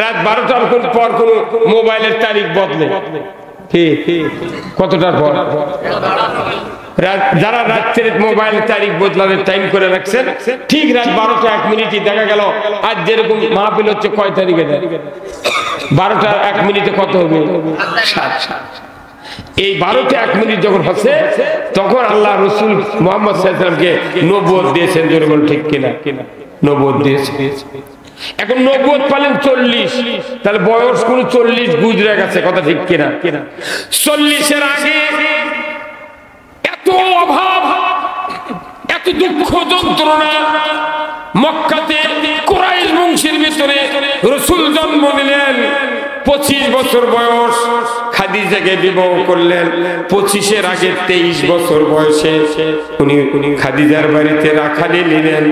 রাত 12টার পর কোন মোবাইলের তারিখ বদলে কতটার পর? যারা রাত্রের মোবাইলের তারিখ বদলানোর টাইম করে রাখছেন, ঠিক রাত 12টা 1 মিনিটে দেখা গেল আজ যেরকম মাহফিল হচ্ছে কয় তারিখে? 12টা 1 মিনিটে কত হবে? 7। এই 12টা 1 মিনিট যখন হচ্ছে তখন আল্লাহ রসুল মুহাম্মদ সাল্লাল্লাহু আলাইহি ওয়াসাল্লামকে নবুয়ত দিয়েছেন। জোরে বল ঠিক কিনা? নবুয়ত দিয়েছেন। এখন নবুয়ত পালেন 40, তাহলে বয়স কোন 40 গুজরে গেছে, কথা ঠিক কিনা? 40-এর আগে এত অভাব, এত দুঃখ যন্ত্রণা মক্কাতে কুরাইশ বংশের ভিতরে রাসূল জন্ম নিলেন। 25 বছর বয়স খাদিজাকে বিবাহ করলেন। 25-এর আগে 23 বছর বয়সে উনি খাদিজার বাড়িতে রাখালি নিলেন।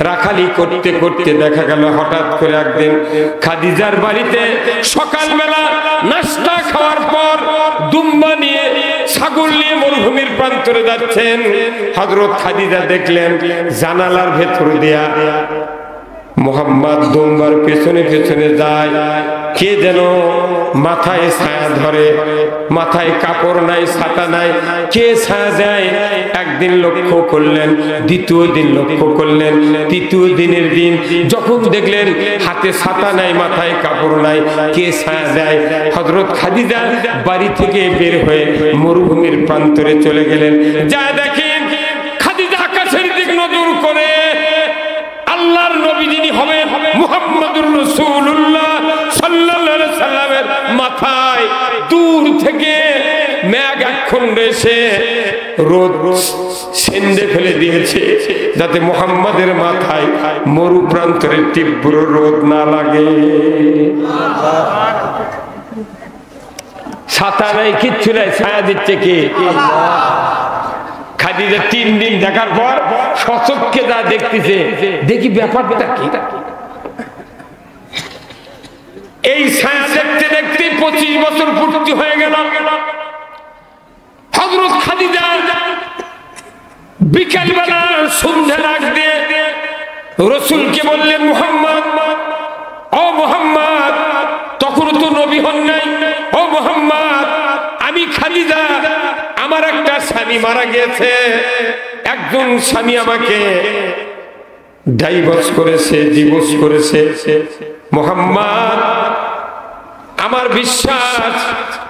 রাখালি করতে করতে দেখা গেল হঠাৎ করে একদিন খাদিজার বাড়িতে সকালবেলা নাস্তা খাওয়ার পর দুম্বা নিয়ে ছাগল নিয়ে মরুভূমির প্রান্তরে যাচ্ছেন। হযরত খাদিজা দেখলেন জানালার ভেতর দিয়া মুহাম্মদ দুম্বার পেছনে পেছনে যায়। কে যেন মাথায় ছায়া ধরে, মাথায় কাপড় নাই, ছাতা নাই, কে ছায়া দেয়? একদিন লক্ষ্য করলেন, দ্বিতীয় দিন লক্ষ্য করলেন, তৃতীয় দিনের দিন যখন দেখলেন হাতে ছাতা নাই, মাথায় কাপড় নাই, কে ছায়া দেয়? হযরত খাদিজা বাড়ি থেকে বের হয়ে মরুভূমির প্রান্তরে চলে গেলেন। যা দেখেন খাদিজা আকাশের দিক নজর করে আল্লাহর নবী যিনি হবে মুহাম্মদুর রাসূলুল্লাহ সাল্লাল্লাহু আলাইহি সাল্লামের মাথায় দূর থেকে মেঘ একখণ্ড এসে রোদ সেন্দে ফেলে দিয়েছে, যাতে মুহাম্মাদের মাথায় মরু প্রান্তরে তীব্র রোদ না লাগে। ছাতা নাই, কিচ্ছু নাই, ছায়া দিচ্ছে কে? খাদিজা 3 দিন দেখার পর সচক্ষে যা দেখতেছে, দেখি ব্যাপারটা কি। এই ছায়া দেখতে দেখতে 25 বছর পূর্তি হয়ে গেল। হযরত খাদিজা বিকালবেলা সন্ধ্যার আগ দিয়ে রাসূলকে বললেন, মুহাম্মদ, ও মুহাম্মদ, তখন তো নবী হন নাই, ও মুহাম্মদ, আমি খাদিজা, আমার একটা স্বামী মারা গেছে। একজন স্বামী আমাকে ডাইভোর্স করেছে, ডিভোর্স করেছে। মুহাম্মদ, আমার বিশ্বাস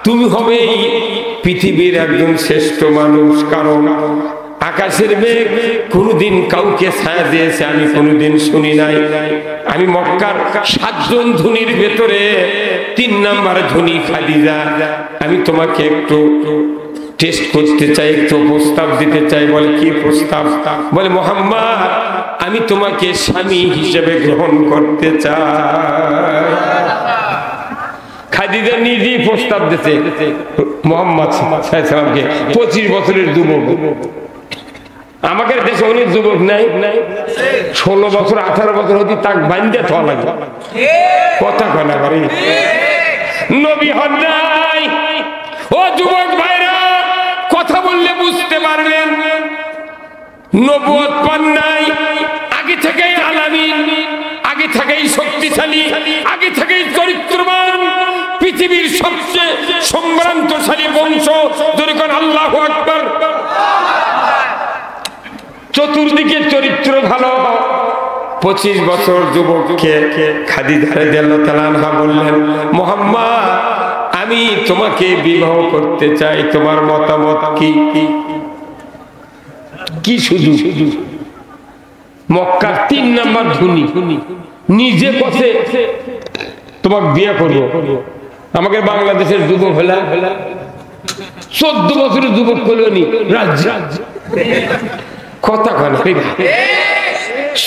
তুমি হবে পৃথিবীর একজন শ্রেষ্ঠ মানুষ, কারণ আকাশের মেঘ কোনদিন কাউকে ছায়া দিয়েছে আমি কোনদিন শুনি নাই। আমি মক্কার 7 জন ধনীর ভেতরে 3 নাম্বার ধনী খাদিজা। আমি তোমাকে একটু টেস্ট করতে চাই, একটু প্রস্তাব দিতে চাই। বলে কি প্রস্তাব? বলে মুহাম্মদ, আমি তোমাকে স্বামী হিসেবে গ্রহণ করতে চাই। খাদিজা নিজেই প্রস্তাব দিতে মুহাম্মদ সাল্লাল্লাহু আলাইহি ওয়াসাল্লামকে। 25 বছরের যুবক, আমাদের দেশে অনেক যুবক নাই, 16 বছর 18 বছর হতে তাক বান্ধে থাকা লাগে। কথা কনা করে নবী হন নাই। ও যুবক ভাইরা, কথা বললে বুঝতে পারবেন নবুয়ত পান নাই। আগে থেকেই আলামিন, আগে থেকেই শক্তিশালী, আগে থেকেই চরিত্রবান, পৃথিবীর সবচেয়ে সম্ভ্রান্তশালী বংশ। যেরকম আল্লাহু আকবার। চতুর্দিকে চরিত্র ভালো। 25 বছর যুবককে খাদিজা রাদিয়াল্লাহু তাআলা আনহা বললেন, মুহাম্মদ, আমি তোমাকে বিবাহ করতে চাই, তোমার মতামত কি? কি শুধু মক্কার 3 নাম্বার ধনী নিজে কথা তোমাকে বিয়ে করব। আমাকে বাংলাদেশের যুবক হলা 14 বছরের যুবক কলোনি রাজ্য কথা কন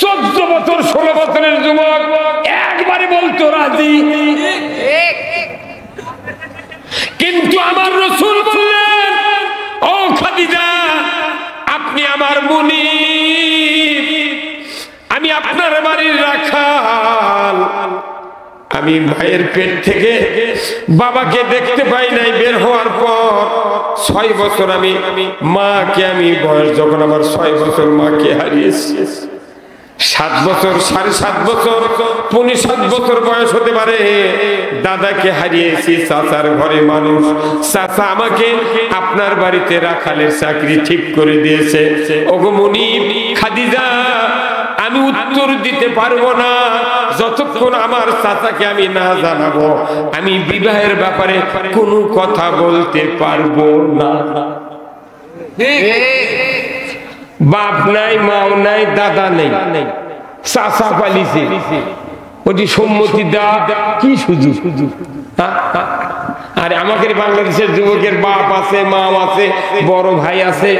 14 বছর 16 বছরের যুবক একবারে বলতো রাজি। কিন্তু আমার রাসূল বললেন, ও খাদিজা, আপনি আমার মুনিব, আমি আপনার বাড়ির রাখাল। আমি মায়ের পেট থেকে বাবাকে দেখতে পাই নাই। বের হওয়ার পর 6 বছর আমি মাকে, আমি বয়স যখন আমার 6 বছর মাকে হারিয়েছি। 7 বছর 7.5 বছর 7.5 বছর বয়স হতে পারে, দাদাকে হারিয়েছি। চাচার ঘরে মানুষ, চাচা আমাকে আপনার বাড়িতে রাখালের চাকরি ঠিক করে দিয়েছে। ওগো মুনিব, খাদিজা, আমি উত্তর দিতে পারবো না যতক্ষণ আমার চাচাকে আমি না জানাবো। আমি বিবাহের ব্যাপারে কোনো কথা বলতে পারবো না। বাপ নাই, মাও নাই, দাদা নেই, চাচা পালিছে, ওটি সম্মতি দেওয়া কি সুযোগ? আরে আমাদের বাংলাদেশের যুবকের বাপ আছে, মা আছে, বড় ভাই আছে,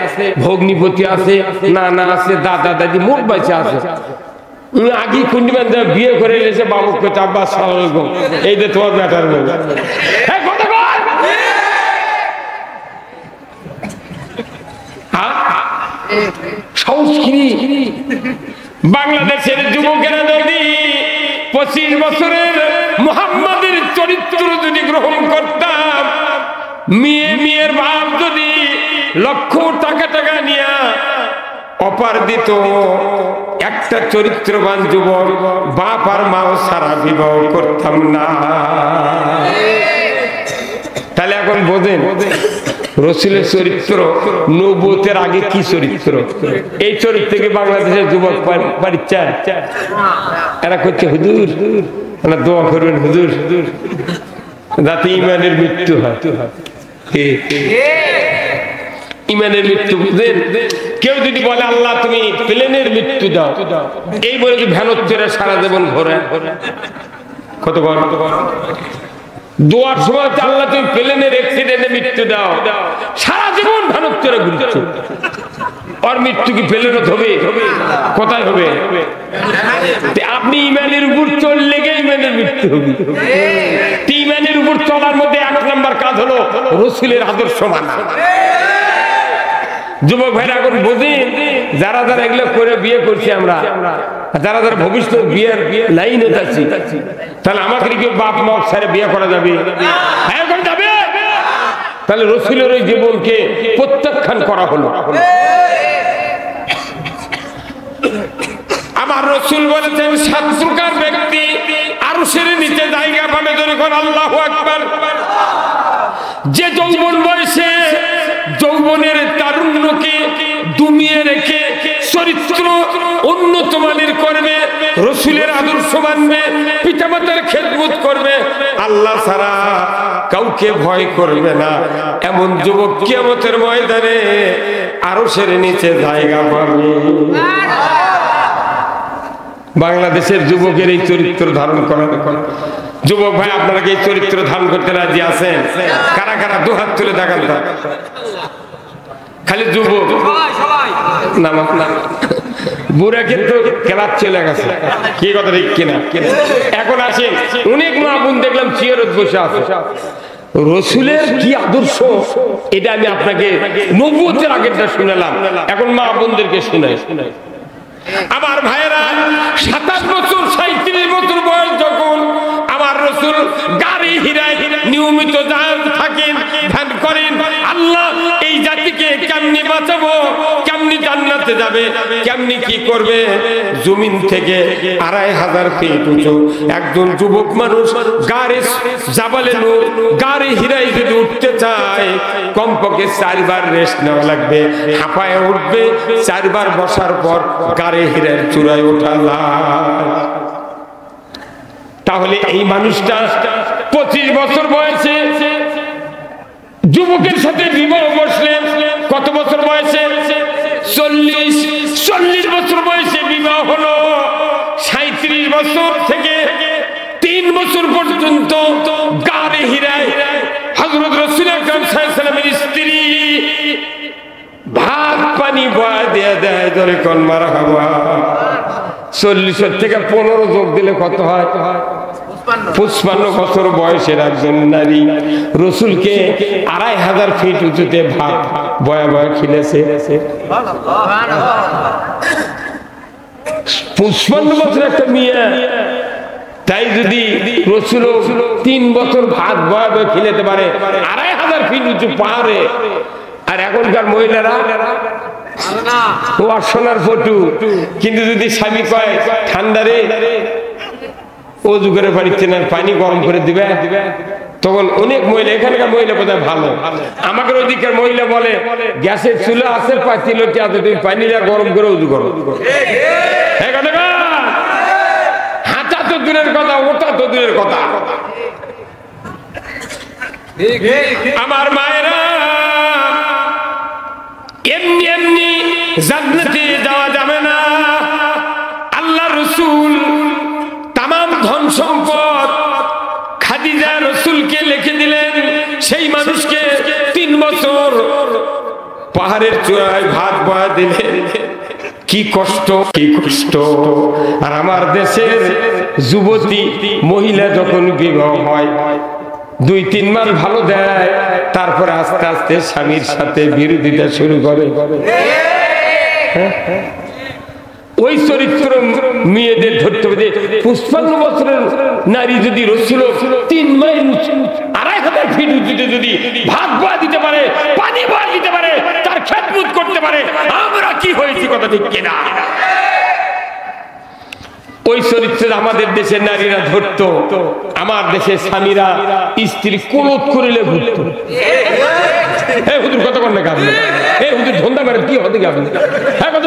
ভগ্নিপতি আছে, নানা আছে, দাদা দাদি মোট বাচ্চা আছে। আগে কুন্ডিমান বিয়ে করে এসে বাবুকে চাপবা সালাম, এই যে তোমার ব্যাটার বউ। সংস্কৃতি বাংলাদেশের যুবকেরা যদি 25 বছরের মুহাম্মাদের চরিত্র যদি গ্রহণ করতাম, মেয়ের বাপ যদি লক্ষ টাকা নিয়ে অপার দিত, একটা চরিত্রবান যুবক বাপ আর মাও সারা বিবাহ করতাম না। তাহলে এখন বোঝেন রাসূলের চরিত্র নবুয়তের আগে কি চরিত্র। এই চরিত্রকে বাংলাদেশের যুবক বাড়ি চায়, এরা করছে হুজুর দোয়া করবেন, হুজুর যাতে ইমানের মৃত্যু হয়। ইমানের মৃত্যু বুঝেন? কেউ যদি বলে আল্লাহ তুমি প্লেনের মৃত্যু দাও, এই বলে যে ভ্যানোত্তরে সারা জীবন ঘোরে কত দোয়ার সময় আল্লাহ তুমি প্লেনের অ্যাক্সিডেন্টে মৃত্যু দাও, সারা জীবন ভ্যানোত্তরে ঘুরছে। আর মৃত্যু কি প্লেনে হবে? কোথায় হবে? আপনি ইমানের উপর চললে গিয়ে ইমানের মৃত্যু হবে। ইমানের উপর চলার মধ্যে 1 নম্বর কাজ হলো রাসূলের আদর্শ মানা। যুবক ভাইরা এখন বোঝেন, যারা যারা এগুলো করে বিয়ে করছি আমরা, যারা যারা ভবিষ্যৎ বিয়ের লাইনে যাচ্ছি, তাহলে আমাকে কেউ বাপ মা ছেড়ে বিয়ে করা যাবে? তাহলে রাসূলের ওই জীবনকে প্রত্যাখ্যান করা হলো। আমার রাসূল বলেছেন 7 প্রকার ব্যক্তি আরশের নিচে জায়গা পাবে, যখন আল্লাহু আকবার। যে যৌবন বয়সে যৌবনের তারুণ্যকে দমিয়ে রেখে চরিত্র উন্নত মানের করবে, রাসূলের আদর্শ মানবে, পিতামাতার খেদমত করবে, আল্লাহ ছাড়া কাউকে ভয় করবে না, এমন যুবক কিয়ামতের ময়দানে আরশের নিচে জায়গা পাবে। বাংলাদেশের যুবকের এই চরিত্র ধারণ করার যুবক ভাই, আপনারা কি এই চরিত্র ধারণ করতে রাজি আছেন? কারা কারা দুহাত তুলে দেখান। খালি যুবক না, বুড়া কিন্তু খেলার চলে গেছে, কি কথা ঠিক কিনা? এখন আসেন, অনেক মা বোন দেখলাম চেয়ারত বসে আছে। রাসূলের কি আদর্শ, এটা আমি আপনাকে নবুয়তের আগেরটা শুনালাম, এখন মা বোনদেরকে শুনাই। আমার ভাইয়েরা, 27 বছর 37 বছর বয়স যখন আমার রাসূল গাড়ি হিরায় নিয়মিত যান থাকেন, ধ্যান করেন, আল্লাহ এই জাতিকে কেমনি বাঁচাবো, কেমনি জান্নাতে যাবে, কেমনি কি করবে। জমিন থেকে 2500 ফিট উঁচু একজন যুবক মানুষ গাড়ি জাবালে নূর, গাড়ি হিরায় যদি উঠতে চায়, কমপক্ষে 4 বার রেস্ট নেওয়া লাগবে, হাঁপায়ে উঠবে, 4 বার বসার পর গাড়ি হিরার চূড়ায় ওঠা যায়। তাহলে এই মানুষটা 25 বছর বয়সে যুবকের সাথে বিবাহ বসলেন। কত বছর বয়সে? 40 বছর বয়সে বিবাহ হলো। 37 বছর থেকে 3 বছর পর্যন্ত গাড়ি হিরায় হযরত রাসূল আকরাম সাল্লাল্লাহু আলাইহি ওয়াসাল্লামের স্ত্রী ভাত পানি বয়া দিয়ে দেয়, ধরে কোন মারহাবা। 40 থেকে 15 যোগ দিলে কত হয়? 55 বছর বয়সের একজন নারী রাসূলকে 2500 ফিট উঁচুতে ভাত বয়া বয়া খিলেছে। 55 বছর একটা মেয়ে, তাই যদি রাসূল 3 বছর ভাত বয়া বয়া খিলাতে পারে 2500 ফিট উঁচু পাহাড়ে, আর এখনকার মহিলারা ও আর সোনার ফটু। কিন্তু যদি স্বামী কয় ঠান্ডা রে, অজু করে বাড়িতে না পানি গরম করে দিবে, তখন অনেক মহিলা, এখানকার মহিলা বোধহয় ভালো, আমাদের ওদিকের মহিলা বলে গ্যাসের চুলা আছে, পাতিলটি আছে, তুমি পানিটা গরম করে উজু করো। হাঁটা তো দূরের কথা, ওটা তো দূরের কথা। আমার মায়েরা, এমনি এমনি জান্নাতে যাওয়া যাবে না। আল্লাহ রাসূল তামাম ধন সম্পদ খাদিজা রাসূলকে লিখে দিলেন। সেই মানুষকে 3 বছর পাহাড়ের চূড়ায় ভাত বয়া দিলেন। কি কষ্ট, কি কষ্ট। আর আমার দেশের যুবতী মহিলা যখন বিবাহ হয় 2-3 মাস ভালো দেয়, তারপরে আস্তে আস্তে স্বামীর সাথে বিরোধিতা শুরু করে। ওই চরিত্র মেয়েদের ধরতে হবে। 55 বছরের নারী যদি রাসূল 3 মাইল 2500 ফিট উঁচুতে যদি ভাত বয়া দিতে পারে, পানি বয়া দিতে পারে, তার খেদমত করতে পারে, আমরা কি হয়েছি কথা ঠিক কিনা? ওই চরিত্রে আমাদের দেশের নারীরা ধরতো। আমার দেশের স্বামীরা স্ত্রী কোলত করিলে ঘুরতো। হুজুর কত কর না আপনি, হুজুর ধন্দা মারেন কি হতে আপনি? হ্যাঁ কত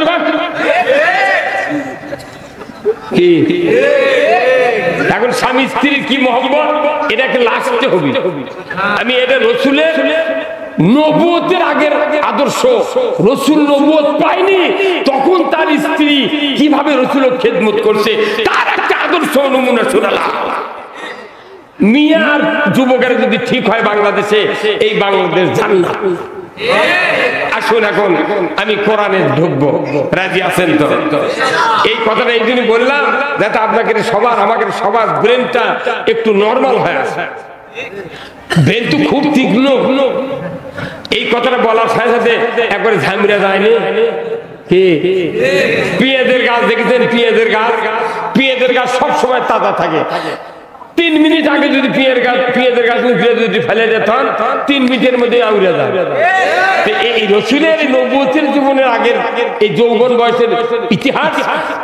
কি এখন স্বামী স্ত্রীর কি মহব্বত, এটাকে লাস্টে হবে। আমি এটা রাসূলের নবুয়তের আগের আদর্শ। রাসূল নবুয়ত পায়নি, তখন তার স্ত্রী কিভাবে রাসূলের খেদমত করছে তার একটা আদর্শ নমুনা শোনালাম। মিয়ার যুবকের যদি ঠিক হয় বাংলাদেশে, এই বাংলাদেশ জান্নাত। আসুন এখন আমি কোরআনে ঢুকবো, রাজি আছেন তো? এই কথাটা এই জন্য বললাম যাতে আপনাকে সবার, আমাকে সবার ব্রেনটা একটু নরমাল হয়ে আসে। ব্রেন তো খুব তীক্ষ্ণ। এই কথাটা বলার সাথে সাথে একবারে ঝামিরা যায়নি। কি পেঁয়াজের গাছ দেখেছেন? পেঁয়াজের গাছ সবসময় তাজা থাকে। 3 মিনিট আগে যদি পেঁয়াজের গাছ যদি ফেলে যেতেন 3 মিনিটের মধ্যে আউড়ে যায়। এই রাসূলের নবুয়তের জীবনের আগের এই যৌবন বয়সের ইতিহাস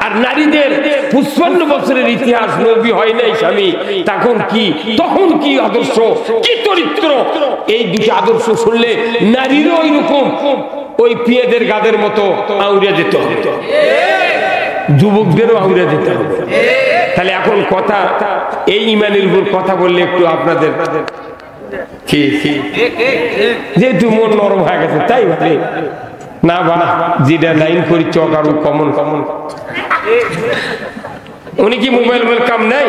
আর নারীদের 55 বছরের ইতিহাস, নবী হয় নাই স্বামী, তখন কি আদর্শ, কি চরিত্র, এই দুটি আদর্শ শুনলে নারীরও ওই রকম ওই পেঁয়াজের গাছের মতো আউড়ে যেত, যুবকদেরও আউড়ে যেতে হবে। তাহলে এখন কথা এই ইমানের উপর কথা বললে একটু আপনাদের যেহেতু মন নরম হয়ে গেছে তাই ভাবে না বা যেটা লাইন করি চক আরো কমন। উনি কি মোবাইল কাম নাই,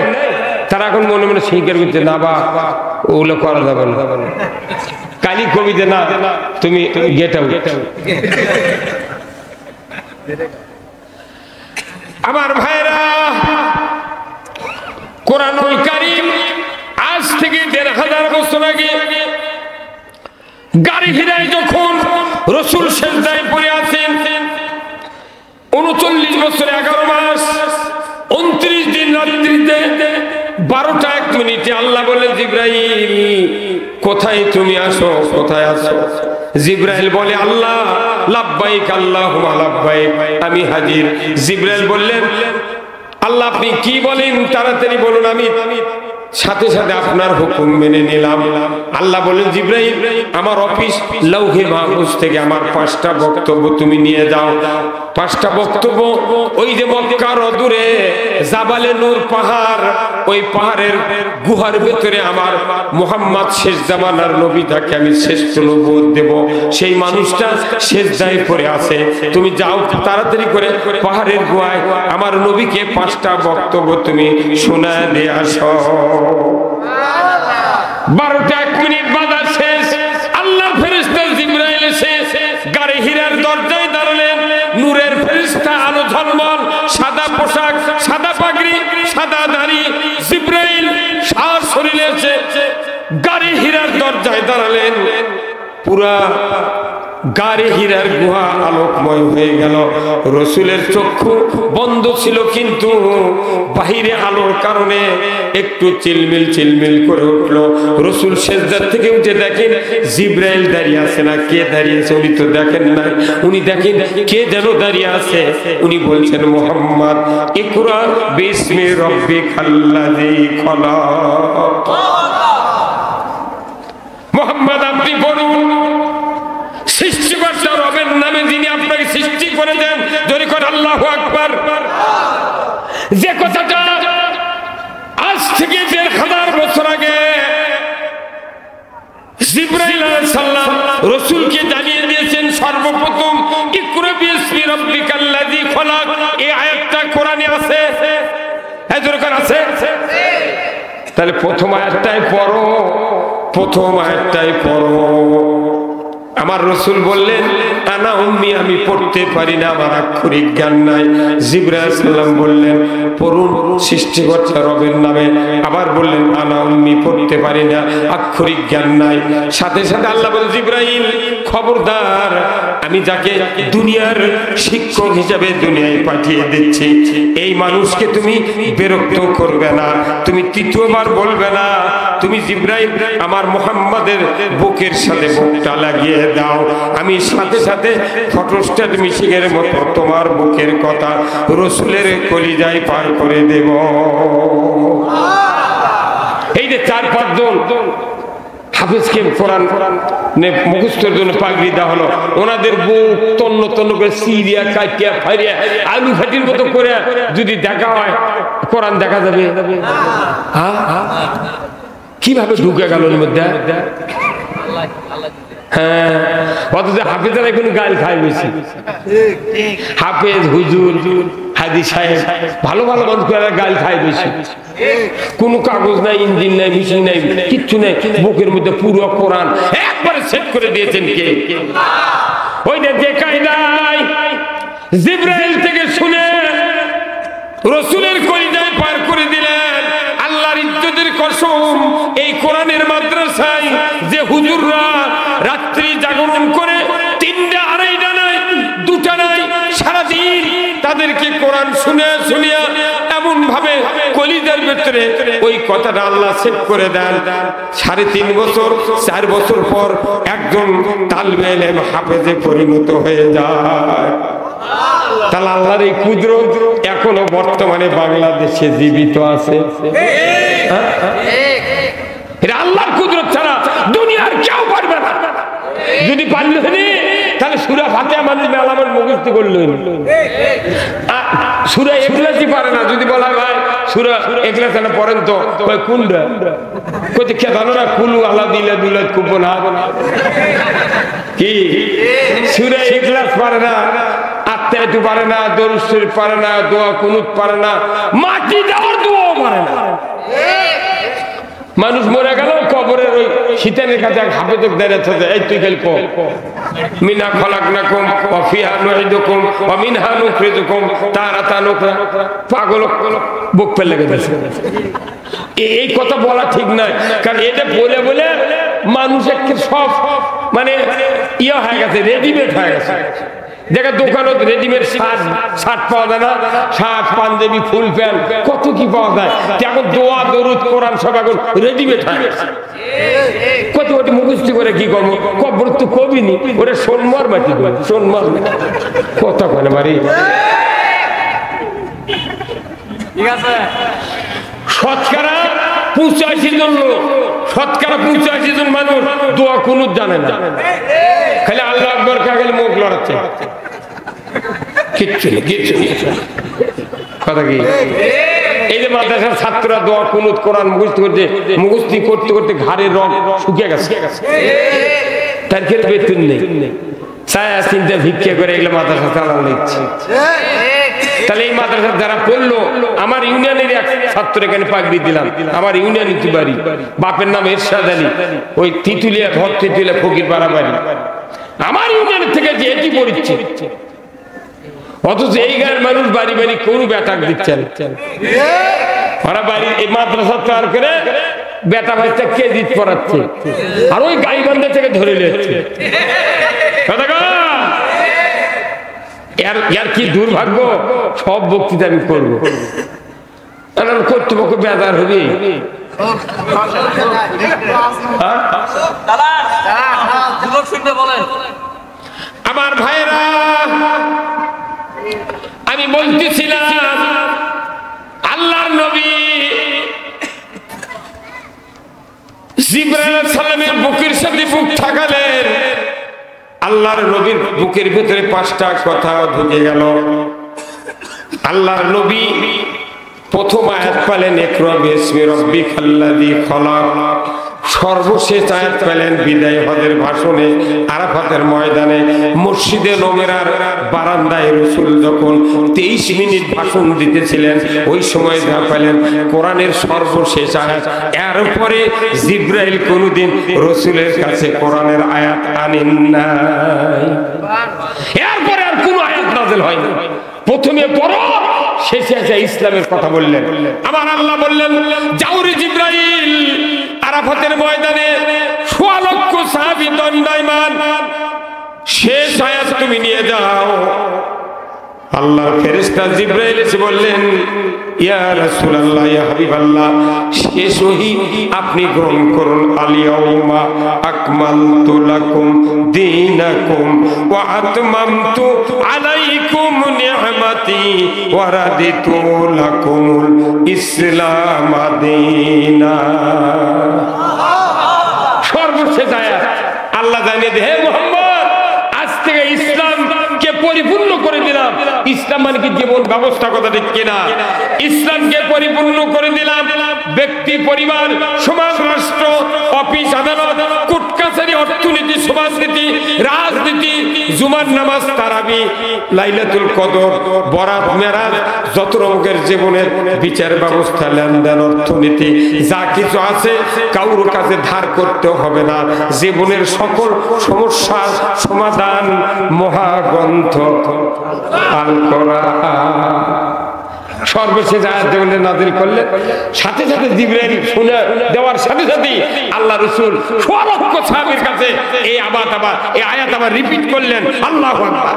তারা এখন মনে মনে স্বীকার করছে না বা ওগুলো করা যাবে না। কালি কবিতে না তুমি গেট আউট। আমার ভাইরা, কোরআনুল কারীম আজ থেকে 1500 বছর আগে গাড়ি হিরায় যখন রাসূল সেজদায় পড়ে আছেন, 39 বছর 11 মাস 29 দিন রাত্রিতে 12টা 1 মিনিটে আল্লাহ বলেন জিবরাইল কোথায় তুমি আসো, কোথায় আসো? জিবরাইল বলে আল্লাহ লাব্বাইক আল্লাহুম্মা লাব্বাইক, আমি হাজির। জিবরাইল বললেন আল্লাহ আপনি কি বলেন তাড়াতাড়ি বলুন, আমি সাথে সাথে আপনার হুকুম মেনে নিলাম। আল্লাহ বলেন জিবরাইল আমার অফিস লৌহে মাহফুজ থেকে আমার 5টা বক্তব্য তুমি নিয়ে যাও। 5টা বক্তব্য ওই যে মক্কার অদূরে জাবালে নূর পাহাড়, ওই পাহাড়ের গুহার ভেতরে আমার মুহাম্মদ শেষ জামানার নবী, তাকে আমি শ্রেষ্ঠ নবুয়ত দেব। সেই মানুষটা সেজদায় পড়ে আছে, তুমি যাও তাড়াতাড়ি করে পাহাড়ের গুহায় আমার নবীকে 5টা বক্তব্য তুমি শোনায় দিয়ে আসো। 12টা 1 মিনিট বাধা শেষ। আল্লাহর ফেরেশতা জিবরাইল এসে গাড়ি হিরার দরজায় দাঁড়ালেন। নূরের ফেরেশতা, আলো ঝলমল, সাদা পোশাক, সাদা পাগড়ি, সাদা দাড়ি। জিবরাইল সার শরীরে এসে গাড়ি হিরার দরজায় দাঁড়ালেন। পুরা গারে হীরার গুহা আলোকময় হয়ে গেল। রসুলের চক্ষু বন্ধ ছিল, কিন্তু বাহিরে আলোর কারণে একটু চিলমিল চিলমিল করে উঠলো। রসুল সেজদার থেকে উঠে দেখেন জিব্রাইল দাঁড়িয়ে আছে। না কে দাঁড়িয়ে আছে উনি তো দেখেন না, উনি দেখেন কে যেন দাঁড়িয়ে আছে। উনি বলছেন মুহাম্মদ ইকরা বিসমি রাব্বিকাল্লাযী খলাক। মুহাম্মদ আপনি বলুন সৃষ্টিকর্তা রবের নামে যিনি আপনাকে সৃষ্টি করে দেন, জোরে করে আল্লাহু আকবার। যে কথাটা আজ থেকে ১,৫০০ বছর আগে জিবরাইল আলাইহিস সালাম রাসূলকে জানিয়ে দিয়েছেন, সর্বপ্রথম ইকরা বিসমি রাব্বিকাল্লাযী খলাক, এই আয়াতটা কোরআনে আছে। হ্যাঁ জোরে করে আছে। তাহলে প্রথম আয়াতটাই পড়ো, প্রথম আয়াতটাই পড়ো। আমার রসুল বললেন আনা উম্মি, আমি পড়তে পারি না, আমার আক্ষরিক জ্ঞান নাই। জিবরাইল সাল্লাম বললেন পড়ুন সৃষ্টিকর্তা রবের নামে। আবার বললেন আনা উম্মি, পড়তে পারি না, আক্ষরিক জ্ঞান নাই। সাথে সাথে আল্লাহ বলেন জিবরাইল খবরদার, আমি যাকে দুনিয়ার শিক্ষক হিসেবে দুনিয়ায় পাঠিয়ে দিচ্ছি, এই মানুষকে তুমি বিরক্ত করবে না, তুমি তৃতীয়বার বলবে না। তুমি জিবরাইল আমার মুহাম্মাদের বুকের সাথে বুকটা লাগিয়ে দাও, আমি সাথে সাথে ফটোস্ট্যাট মিশিংয়ের মতো তোমার বুকের কথা রসুলের কলিজায় পার করে দেব। এই যে ৪-৫ জন হাফেজকে কোরআন মুখস্থের জন্য পাগড়ি দেওয়া হলো, ওনাদের বুক তন্ন তন্ন করে সিরিয়া কাটিয়া ফাইরিয়া আলু ফাটির মতো করে যদি দেখা হয় কোরআন দেখা যাবে? কিভাবে ঢুকে গেল ওর মধ্যে? হ্যাঁ, অথচ হাফেজরা এখন গাল খায় বেশি। হাফেজ হুজুর হাদি সাহেব ভালো ভালো মানুষ গাল খায় বেশি। কোনো কাগজ নাই, ইঞ্জিন নাই, মেশিন নাই, কিচ্ছু নাই, বুকের মধ্যে পুরো কোরআন একবারে সেট করে দিয়েছেন কে? ওই যে কায়দায় জিবরাইল থেকে শুনে রসুলের কলিজায় পার করে দিলেন। আল্লাহর ইজ্জতের কসম, এই কোরআনের মাদ্রাসায় যে হুজুররা রাত্রি জাগরণ করে ৩টা ২.৫টা নাই ২টা নাই সারাদিন তাদেরকে কোরআন শুনে শুনিয়া এমন ভাবে কলিজার ভেতরে ওই কথাটা আল্লাহ সেট করে দেন। ৩.৫ বছর ৪ বছর পর একজন তালবে ইলম হাফেজে পরিণত হয়ে যায়। তাহলে আল্লাহর এই কুদরত এখনো বর্তমানে বাংলাদেশে জীবিত আছে। এটা আল্লাহর কুদরত ছাড়া দুনিয়ার কেউ পারবে না। যদি পারলে তাহলে সূরা ফাতিহা মানুষ মেলামের মুখস্থ করলো, সূরা ইখলাসই পারে না। যদি বলা ভাই সূরা ইখলাস না পড়েন তো কই কোনটা কইতে কে জানো না? কুলু আল্লাহ দিলা দুলা কুব না কি সূরা ইখলাস পারে না, আত্মায়াতু পারে না, দরুদ শরীফ পারে না, দোয়া কুনুত পারে না, মাটি দেওয়ার দোয়াও পারে না। মানুষ মরে গেল কবরের ওই শীতের কাছে হাফেজক দাঁড়িয়ে থাকে, এই তুই গেল কো মিনা খলাকনাকুম ওয়া ফিহা নুইদুকুম ওয়া মিনহা নুখরিজুকুম তারাতান উখরা। পাগল বুক ফেলে গেছে। এই কথা বলা ঠিক নয়, কারণ এটা বলে বলে মানুষ একটা সব মানে ইয়া হয়ে গেছে, রেডিমেড হয়ে গেছে। দেখা দোকানত রেডিমেড শার্ট পাওয়া যায় না, শার্ট পাঞ্জাবি ফুল প্যান্ট কত কি পাওয়া যায়। এখন দোয়া দরুদ কোরআন সব এখন রেডিমেড হয়ে গেছে। কত ওটি মুখস্থ করে কি করবো? কবর তো কবি নি, ওটা সোনমার মাটি সোনমার কথা বলে বাড়ি। শতকরা ৮৫ জন লোক, শতকরা ৮৫ জন মানুষ দোয়া কুনুত জানে না, খালি আল্লাহু আকবার কাগেল মুখ লড়াচ্ছে, কিচ্ছু নেই কিচ্ছু নেই। কথা কি? এই যে মাদ্রাসার ছাত্ররা দোয়া কুনুত কোরআন মুখস্থি করতে করতে ঘাড়ের রং শুকিয়ে গেছে, তার ক্ষেত্রে বেতন নেই, ছায়া চিন্তা ভিক্ষা করে এগুলো মাদ্রাসা চালানো দিচ্ছে। তাহলে এই মাদ্রাসা যারা পড়লো, আমার ইউনিয়নের এক ছাত্র এখানে পাগড়ি দিলাম, আমার ইউনিয়ন বাড়ি, বাপের নাম এরশাদ আলী, ওই তিতুলিয়া ভর তিতুলিয়া ফকির পাড়া বাড়ি, আমার ইউনিয়নের থেকে যে এটি পড়ছে, অথচ এই গায়ের মানুষ বাড়ি বাড়ি কোন ব্যাটাক দিচ্ছেন। ওরা বাড়ি এই মাদ্রাসা তৈরি করে বেটা ভাইটা কেজিত পড়াচ্ছে, আর ওই গাইবান্ধা থেকে ধরে নিচ্ছে। এর কি দুর্ভাগ্য, সব বক্তৃতা আমি করবো, কর্তৃপক্ষ বেদার হবে। আমার ভাইরা, আমি বলতেছিলাম আল্লাহর নবী জিবরাইল আলাইহিস সালামের বুকের সাথে বুক ঠাকালেন, আল্লাহর নবীর বুকের ভিতরে 5টা কথা ঢুকে গেল। আল্লাহর নবী প্রথম আয়াত পেলেন ইকরা বিসমি রাব্বিকাল্লাযী খলাক, সর্বশেষ আয়াত পেলেন বিদায় হজের ভাষণে আরাফাতের ময়দানে মসজিদে নববীর বারান্দায় রাসূল যখন 23 মিনিট ভাষণ দিতেছিলেন, ওই সময় যা পেলেন কোরআনের সর্বশেষ আয়াত। এরপরে জিবরাইল কোনদিন রাসূলের কাছে কোরআনের আয়াত আনেন নাই, এরপরে আর কোনো আয়াত নাযিল হয়নি। প্রথমে পড়ো, শেষে এসে ইসলামের কথা বললেন। আমার আল্লাহ বললেন, যাও রে জিবরাইল, আরাফাতের ময়দানে 1.5 লক্ষ সাহাবী দণ্ডায়মান, শেষ আয়াত তুমি নিয়ে যাও। আল্লাহর ফেরেশতা জিবরাইল এসে বললেন, ইয়া রাসূলুল্লাহ, ইয়া হাবিবাল্লাহ, শেষ ওহী আপনি গ্রহণ করুন। আল-ইয়াউমা আকমালতু লাকুম দীনাকুম ওয়া আতমামতু আলাইকুম নি'মাতি ওয়া রাদিতু লাকুমুল ইসলাম দীনা। সর্বশেষ আয়াত আল্লাহ জানিয়ে দেয়, হে মুহাম্মদ, আজ থেকে ইসলামকে পরিপূর্ণ করে দিলাম। ইসলাম মানে কি? জীবন ব্যবস্থা, কথা ঠিক কিনা? ইসলামকে পরিপূর্ণ করে দিলাম। ব্যক্তি, পরিবার, সমাজ, রাষ্ট্র, অফিস, আদালত, কোর্ট কাছারি, অর্থনীতি, সমাজনীতি, রাজনীতি, জুমার নামাজ, তারাবি, লাইলাতুল কদর, বরাত, মেরাজ, যত রকমের জীবনের বিচার ব্যবস্থা, লেনদেন, অর্থনীতি, যা কিছু আছে কারোর কাছে ধার করতে হবে না। জীবনের সকল সমস্যার সমাধান মহাগ্রন্থ আল কোরআন। সর্বশেষ আয়াত যেগুলো নাযিল করলেন, সাথে সাথে জিবরাইল শুনে দেওয়ার সাথে সাথে আল্লাহ রাসূল 1.5 লক্ষ সাহাবীর কাছে এই আয়াত আবার রিপিট করলেন। আল্লাহু আকবার।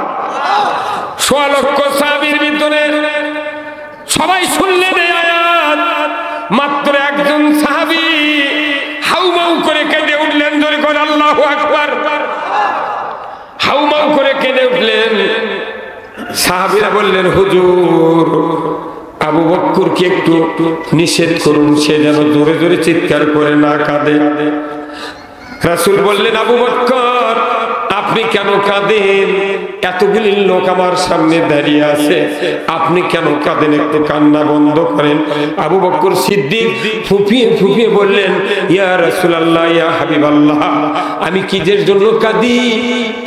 1.5 লক্ষ সাহাবীর ভিতরে সবাই শুনলেন এই আয়াত, মাত্র একজন সাহাবী হাউমাউ করে কেঁদে উঠলেন, জোরে করে আল্লাহু আকবার। হাউমাউ করে কেঁদে উঠলেন। সাহাবীরা বললেন, হুজুর, আবু বকরকে একটু নিষেধ করুন, সে যেন জোরে জোরে চিৎকার করে না কাঁদে। রাসূল বললেন, আবু বকর, আপনি কেন কাঁদেন? এতগুলি লোক আমার সামনে দাঁড়িয়ে আছে, আপনি কেন কাঁদেন? একটু কান্না বন্ধ করেন। আবু বকর সিদ্দিক ফুপিয়ে ফুপিয়ে বললেন, ইয়া রাসূলুল্লাহ, ইয়া হাবিবাল্লাহ, আমি কিসের জন্য কাঁদি?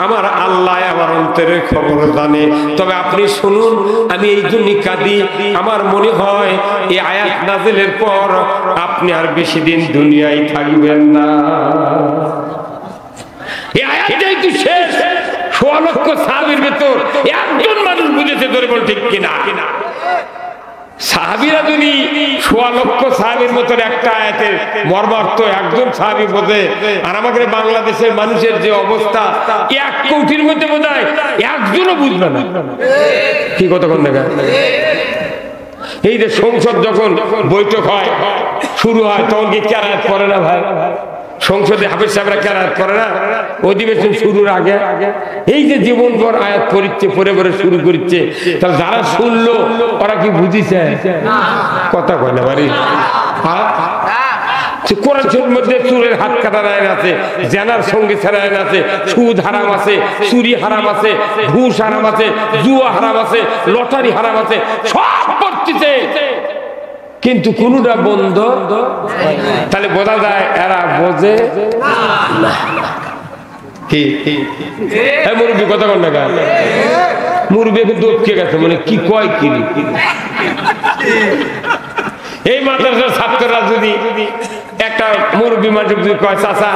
আমার আল্লাহ আমার অন্তরের খবর জানে, তবে আপনি শুনুন, আমি এই জন্যই কাঁদি, আমার মনে হয় এই আয়াত নাযিলের পর আপনি আর বেশি দিন দুনিয়ায় থাকবেন না। এই আয়াতটাই তো শেষ। 1.5 লক্ষ সাহাবীর ভিতর একজন মানুষ বুঝেছে, ধরে বল ঠিক কিনা? সাহাবীরা যদি 1.5 লক্ষ সাহাবীর মতো একটা আয়াতের মর্মার্থ একজন সাহাবী বোঝে, আর আমাদের বাংলাদেশের মানুষের যে অবস্থা, 1 কোটির মধ্যে বোধহয় একজনও বুঝবে না। কি কথা কোন দেখা? এই যে সংসদ যখন বৈঠক হয়, শুরু হয়, তখন কি কেরাত করে না ভাই? সংসদে হাফেজ সাহেবরা কেরাত করে না অধিবেশন শুরুর আগে? এই যে জীবনভর আয়াত পড়ছে, পরে পরে শুরু করছে, তাহলে যারা শুনলো ওরা কি বুঝিছে? কথা কয় না বাড়ি। কোরআনের মধ্যে চুরের হাত কাটার আইন আছে, জেনার সঙ্গে ছাড়া আইন আছে, সুদ হারাম আছে, চুরি হারাম আছে, ঘুষ হারাম আছে, জুয়া হারাম আছে, লটারি হারাম আছে, সব পড়তেছে, কিন্তু কোনটা বন্ধ। তাহলে বোঝা যায় এরা বোঝে না। মুরব্বী কথা কন না, মুরব্বী কিন্তু দপকে গেছে, মানে কি কয় কি? এই মাদ্রাসার ছাত্ররা যদি একটা মুরব্বী মানুষ যদি কয়, চাচা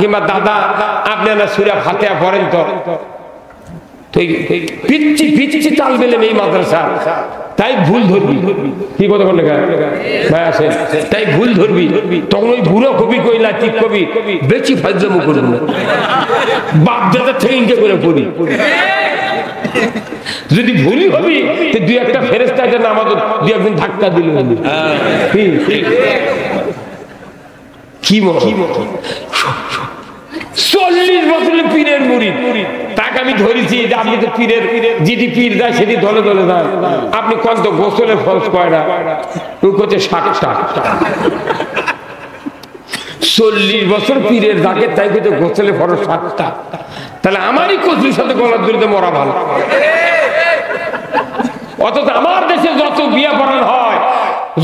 কিংবা দাদা, আপনি না সূরা ফাতিহা পড়েন তো, পিচ্ছি পিচ্ছি তাল পেলেন এই মাদ্রাসা, তাই ভুল ধরবি। কি কথা বলে ভাই আসেন, তাই ভুল ধরবি। তখন ওই বুড়ো কবি কইলা ঠিক কবি বেশি ফাজলামো করবো না, বাপ দাদা থেকে ইনকে করে পড়ি। যদি ভুলই হবি তো দুই একটা ফেরেশতা এটা নামাজ দুই একদিন ধাক্কা দিল। কি মত 40 বছরের পীরের মুরিদ, তাকে আমি ধরেছি যে আপনি তো পীরের যেটি পীর যায় সেটি দলে দলে যায়, আপনি কত গোসলের ফরজ কয়টা? তুই করছে 60টা। 40 বছর পীরের যাকে তাই করছে গোসলের ফরজ 60টা। তাহলে আমারই কচুর সাথে গলার দড়িতে মরা ভালো। অথচ আমার দেশে যত বিয়ে পড়ানো হয়,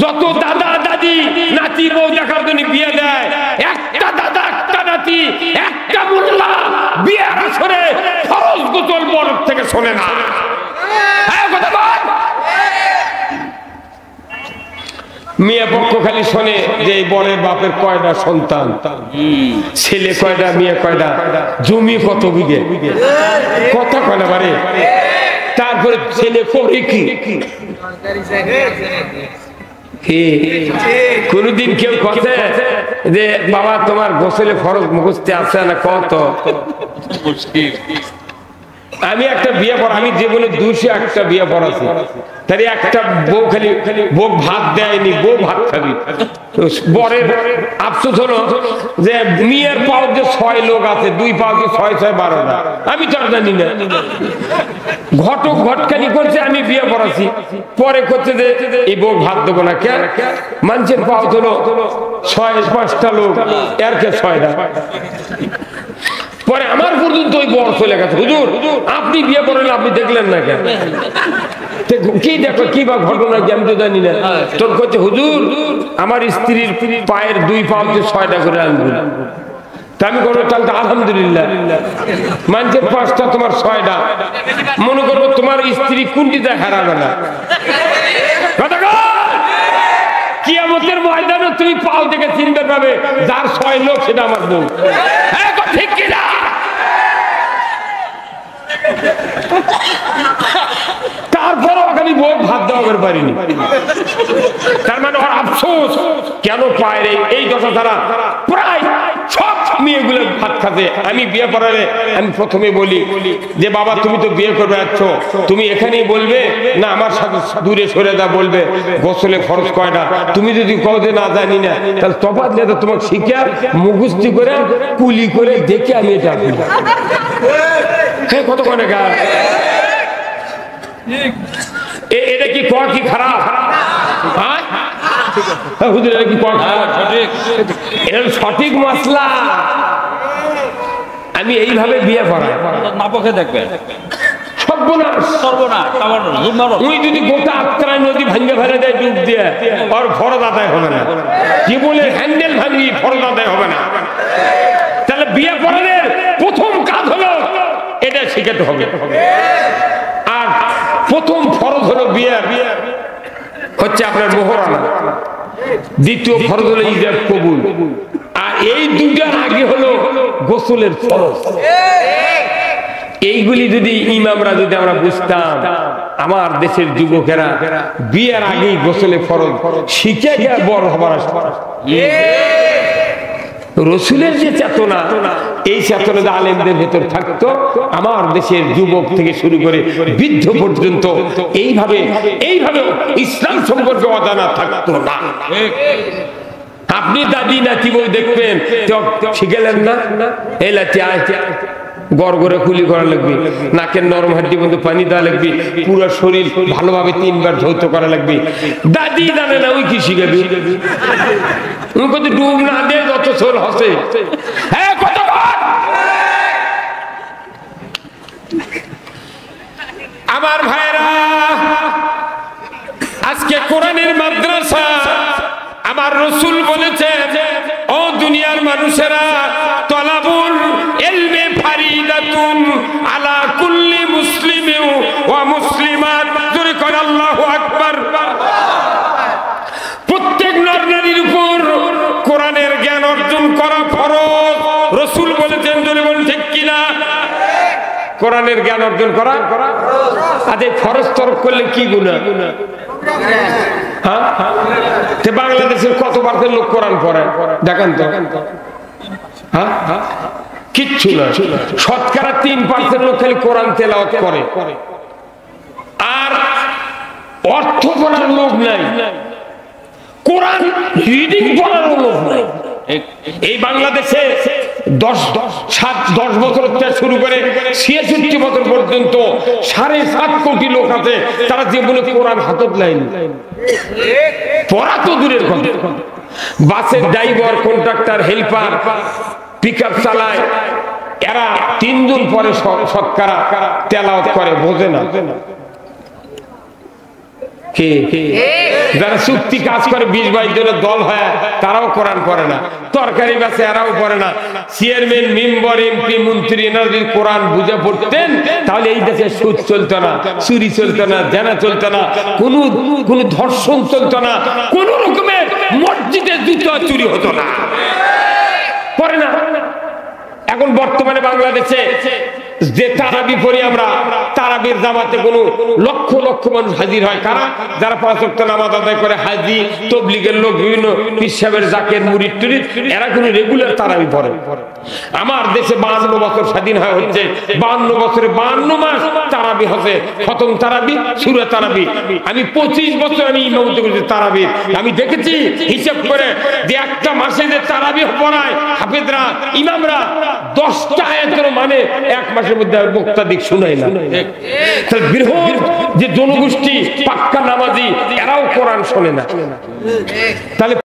যত দাদা দাদি নাতি বউ দেখার জন্য বিয়ে দেয়, একটা দাদা একটা নাতি একটা মোল্লা বিয়ের আসরে ফরজ গোসল বরফ থেকে শোনে না। মেয়ে পক্ষ খালি শোনে যে এই বরের বাপের কয়টা সন্তান, ছেলে কয়টা মেয়ে কয়টা, জমি কত বিঘে, কথা কয়টা বারে, তারপরে ছেলে করে কি। কোনদিন কেউ কথা যে বাবা তোমার গোসলে ফরজ মুখস্থ আছে না? কত আমি একটা বিয়ে পড়া, আমি জীবনে 201টা বিয়ে পড়াছি, তাই একটা বউ খালি বউ ভাত দেয়নি, বউ ভাত খাবি। বরের আফসোস হলো যে মেয়ের পাও যে 6 লোক আছে, 2 পাও যে 6 6 12টা, আমি তো জানি না। ঘটক ঘটকানি করছে, আমি বিয়ে পড়াছি, পরে করছে যে এই বউ ভাত দেবো না। কেন? মানুষের পাও হলো 6-5টা লোক, এর কে 6টা। পরে আমার পর্যন্ত ওই বর চলে গেছে, হুজুর আপনি বিয়ে করেন, আপনি দেখলেন না কেন? কি দেখো কি বা ঘটনা কি আমি তো জানি না। তোর করছে হুজুর আমার স্ত্রীর পায়ের 2 পাও 6টা করে আনবো। তা আমি করবো তাহলে তো আলহামদুলিল্লাহ, মানুষের 5টা তোমার 6টা, মনে করবো তোমার স্ত্রী কোনটিতে হারাবে না। কিয়ামতের ময়দানে তুমি পাও দেখে চিনতে পাবে যার 6 লোক সেটা আমার বউ। ঠিক কিনা? তারপরও আমি বউ ভাত দেওয়ার পারিনি। তার মানে ওর আফসোস কেন পায় এই দশা তারা প্রায় সব মেয়েগুলো ভাত খাতে। আমি বিয়ে করারে আমি প্রথমে বলি যে বাবা তুমি তো বিয়ে করবে যাচ্ছ, তুমি এখানেই বলবে না আমার সাথে দূরে সরে যা বলবে গোসলে ফরজ কয়টা? তুমি যদি কও যে না জানি না, তাহলে তফাৎ নেই, তোমাকে শিখে মুখস্থি করে কুলি করে দেখে আমি এটা কত কনে গা। এটা কি কয়া কি খারাপ? হুজুর এটা কি কয়া খারাপ? এর সঠিক মশলা। আমি এইভাবে বিয়ে করাই নাপকে দেখবেন যদি গোটা আত্রায় নদী ভাঙ্গে ফেলে দেয় ডুব দিয়ে, আর ফরজ আদায় হবে না। কি বলে হ্যান্ডেল ভাঙি ফরজ আদায় হবে না। তাহলে বিয়ে পড়ানোর প্রথম কাজ হলো এটা শিখাতে হবে। আর প্রথম ফরজ হলো বিয়ে হচ্ছে আপনার মোহরানা, দ্বিতীয় ফরজ হলো ইজাব কবুল, আর এই দুটার আগে হলো গোসলের ফরজ। এইগুলি যদি ইমামরা যদি আমরা বুঝতাম, আমার দেশের যুবকেরা বিয়ের আগেই গোসলে ফরজ শিখে গিয়ে বড় হবার। রসুলের যে চেতনা, এই চেতনা আলেমদের ভেতর থাকতো, আমার দেশের যুবক থেকে শুরু করে বৃদ্ধ পর্যন্ত এইভাবে ইসলাম সম্পর্কে অজানা থাকতো না। আপনি দাদি নাতি বউ দেখবেন শিখেলেন না, এই লাতি গড় গড়ে কুলি করা লাগবে, নাকের নরম হাড্ডি বন্ধু পানি দেওয়া লাগবে, পুরো শরীর ভালোভাবে 3 বার ধৌত করা লাগবে। দাদি জানে না, ওই কি শিখাবে? ডুব না দিয়ে যত সোল হসে। আমার ভাইরা, আজকে কোরআনের মাদ্রাসা, আমার রসুল বলেছে ও দুনিয়ার মানুষেরা, তলাবুল ইলমি ফারিদাতুন আলা কুল্লি মুসলিমিন ওয়া মুসলিমাত। জোরে করে আল্লাহু আকবার। প্রত্যেক নর নারীর উপর কোরআনের জ্ঞান অর্জন করা ফরজ। রসুল বলেছেন, জোরে বলুন ঠিক কিনা? কোরআনের জ্ঞান অর্জন করা। আজ এই ফরজ তরক করলে কি গুনাহ? হ্যাঁ, বাংলাদেশের কত পার্সেন্ট লোক কোরআন পড়ে দেখেন তো? হ্যাঁ, কিচ্ছু না। শতকরা 3% লোক খালি কোরআন তেলাওয়াত করে, আর অর্থ পড়ার লোক নাই, কোরআন রিডিং পড়ার লোক নাই। এই বাংলাদেশে 10 বছর থেকে শুরু করে 66 বছর পর্যন্ত 7.5 কোটি লোক আছে, তারা জীবনে কোরআন হাতত লাইনি। পড়া তো দূরের কথা, বাসের ড্রাইভার, কন্ট্রাক্টর, হেল্পার, পিকআপ চালায়, এরা 3 দিন পরে শতকরা তেলাওয়াত করে, বোঝে না। যারা চুক্তি কাজ করে 20-22 জনের দল হয়, তারাও কোরআন পড়ে না। তরকারি বেচে, এরাও পড়ে না। চেয়ারম্যান, মেম্বার, এমপি, মন্ত্রী, এনারা যদি কোরআন বুঝে পড়তেন, তাহলে এই দেশে সুদ চলতো না, চুরি চলতো না, জেনা চলতো না, কোন ধর্ষণ চলতো না, কোন রকমের মসজিদে জুতো চুরি হতো না। পড়ে না। এখন বর্তমানে বাংলাদেশে যে তারাবি পড়ি আমরা, তারাবির জামাতে কোন লক্ষ লক্ষ মানুষ হাজির হয়। কারা? যারা 5 ওয়াক্ত নামাজ আদায় করে, হাজি, তবলিগের লোক, বিভিন্ন পীর সাহেবের জাকের, মুরিদ টুরিদ, এরা কোন রেগুলার তারাবি পড়ে। আমার দেশে 52 বছর স্বাধীন হয় হচ্ছে, 52 বছরে 52 মাস তারাবি হচ্ছে, খতম তারাবি, সূরা তারাবি। আমি 25 বছর আমি ইমামতি করেছি তারাবি। আমি দেখেছি হিসাব করে যে একটা মাসে যে তারাবি পড়ায় হাফেজরা, ইমামরা 10টা আয়াতের মানে এক মাসের মধ্যে বক্তা দিক শুনাই না। বৃহৎ যে জনগোষ্ঠী পাক্কা নামাজি, এরাও কোরআন শোনে না। তাহলে